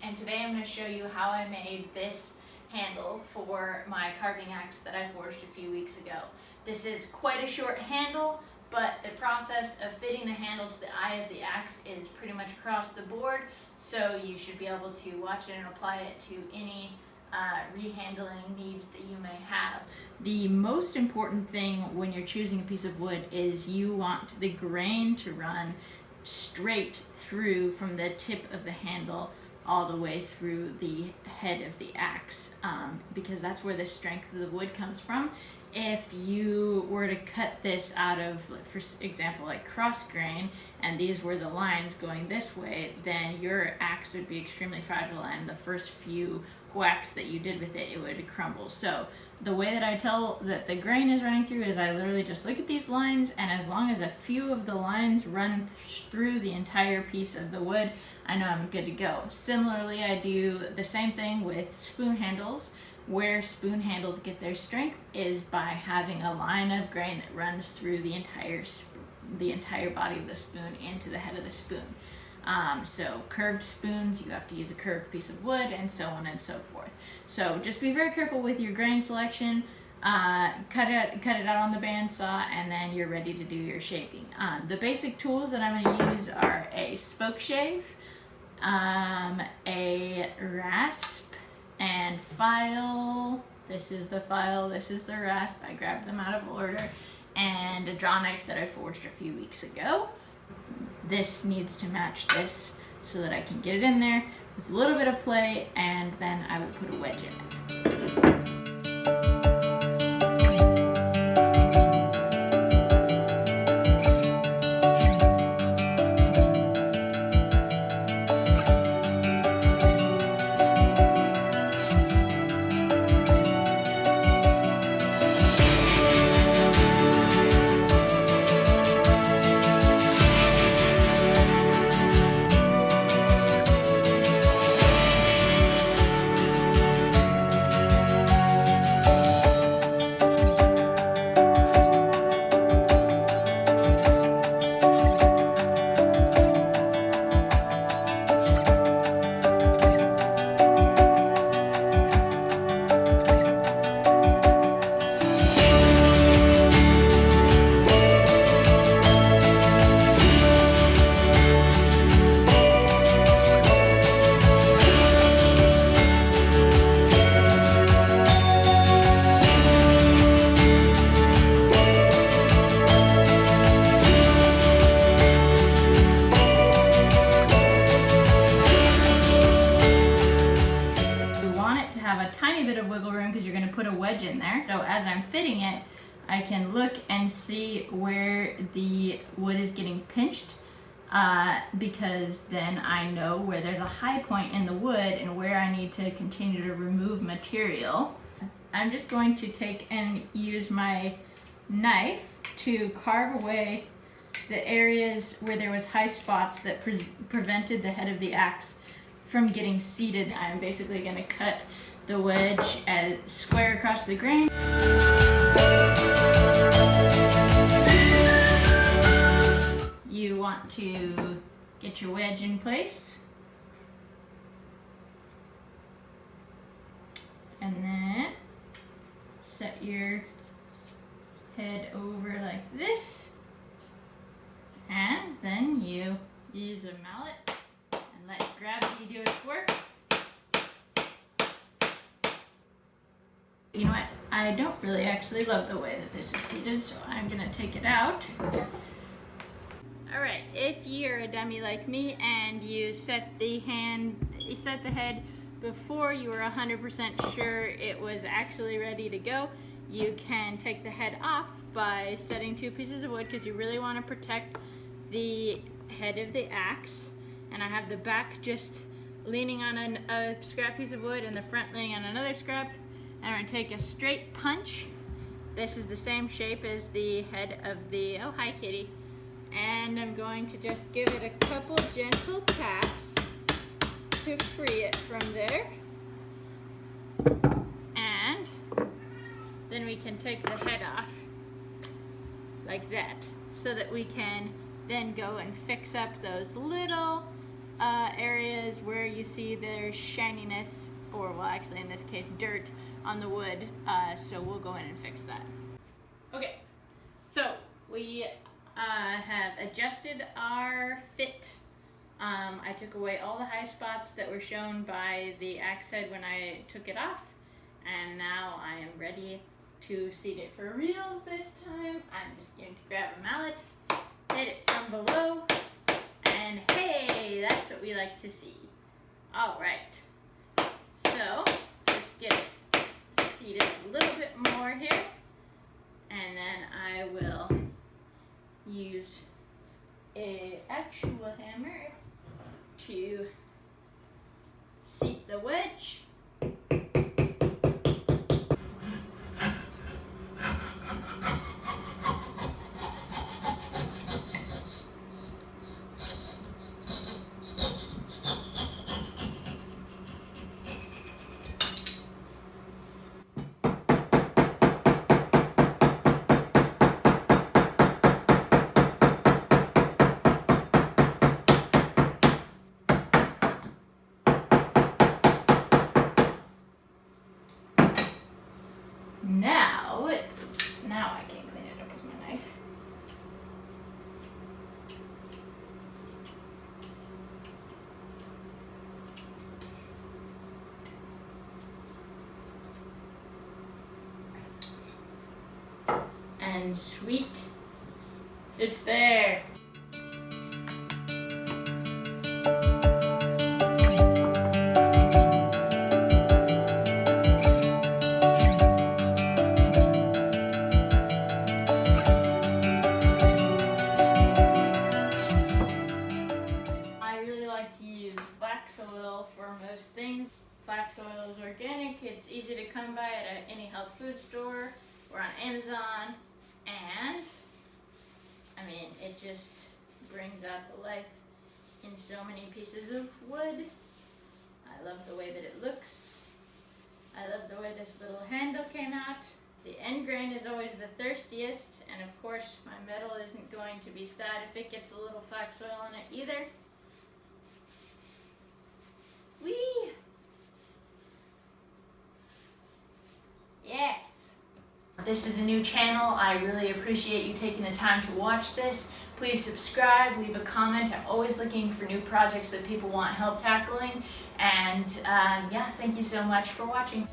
and today I'm going to show you how I made this handle for my carving axe that I forged a few weeks ago. This is quite a short handle, but the process of fitting the handle to the eye of the axe is pretty much across the board, so you should be able to watch it and apply it to any rehandling needs that you may have. The most important thing when you're choosing a piece of wood is you want the grain to run straight through from the tip of the handle all the way through the head of the axe, because that's where the strength of the wood comes from. If you were to cut this out of, for example, like cross grain, and these were the lines going this way, then your axe would be extremely fragile, and the first few whacks that you did with it, it would crumble. So the way that I tell that the grain is running through is I literally just look at these lines, and as long as a few of the lines run through the entire piece of the wood, I know I'm good to go. Similarly, I do the same thing with spoon handles. Where spoon handles get their strength is by having a line of grain that runs through the entire body of the spoon into the head of the spoon. So curved spoons, you have to use a curved piece of wood, and so on and so forth. So just be very careful with your grain selection. Cut it out on the bandsaw, and then you're ready to do your shaping. The basic tools that I'm going to use are a spoke shave, a rasp and file. This is the file, this is the rasp. I grabbed them out of order, and a draw knife that I forged a few weeks ago. This needs to match this so that I can get it in there with a little bit of play, and then I will put a wedge in it. Because you're going to put a wedge in there. So as I'm fitting it, I can look and see where the wood is getting pinched, because then I know where there's a high point in the wood and where I need to continue to remove material. I'm just going to take and use my knife to carve away the areas where there was high spots that prevented the head of the axe from getting seated. I'm basically going to cut the wedge as square across the grain. You want to get your wedge in place, and then set your head over like this, and then you use a mallet and let gravity do its work. You know what, I don't really actually love the way that this is seated, so I'm gonna take it out. Alright, if you're a dummy like me and you set the head before you were 100% sure it was actually ready to go, you can take the head off by setting two pieces of wood, because you really want to protect the head of the axe. And I have the back just leaning on a scrap piece of wood and the front leaning on another scrap. And I'm going to take a straight punch. This is the same shape as the head of the, oh hi kitty. And I'm going to just give it a couple gentle taps to free it from there. And then we can take the head off like that, so that we can then go and fix up those little areas where you see there's shininess, or well, actually in this case dirt on the wood, so we'll go in and fix that. Okay, so we have adjusted our fit. I took away all the high spots that were shown by the axe head when I took it off, and now I am ready to seat it for reals this time. I'm just going to grab a mallet, hit it from below, and hey, that's what we like to see. All right, so just get it seated a little bit more here, and then I will use an actual hammer to seat the wedge. Now I can clean it up with my knife. And sweet, it's there. Flax oil for most things. Flax oil is organic, it's easy to come by at any health food store or on Amazon, and I mean, it just brings out the life in so many pieces of wood. I love the way that it looks. I love the way this little handle came out. The end grain is always the thirstiest, and of course my metal isn't going to be sad if it gets a little flax oil in it either. Whee! Yes! This is a new channel. I really appreciate you taking the time to watch this. Please subscribe, leave a comment. I'm always looking for new projects that people want help tackling. And yeah, thank you so much for watching.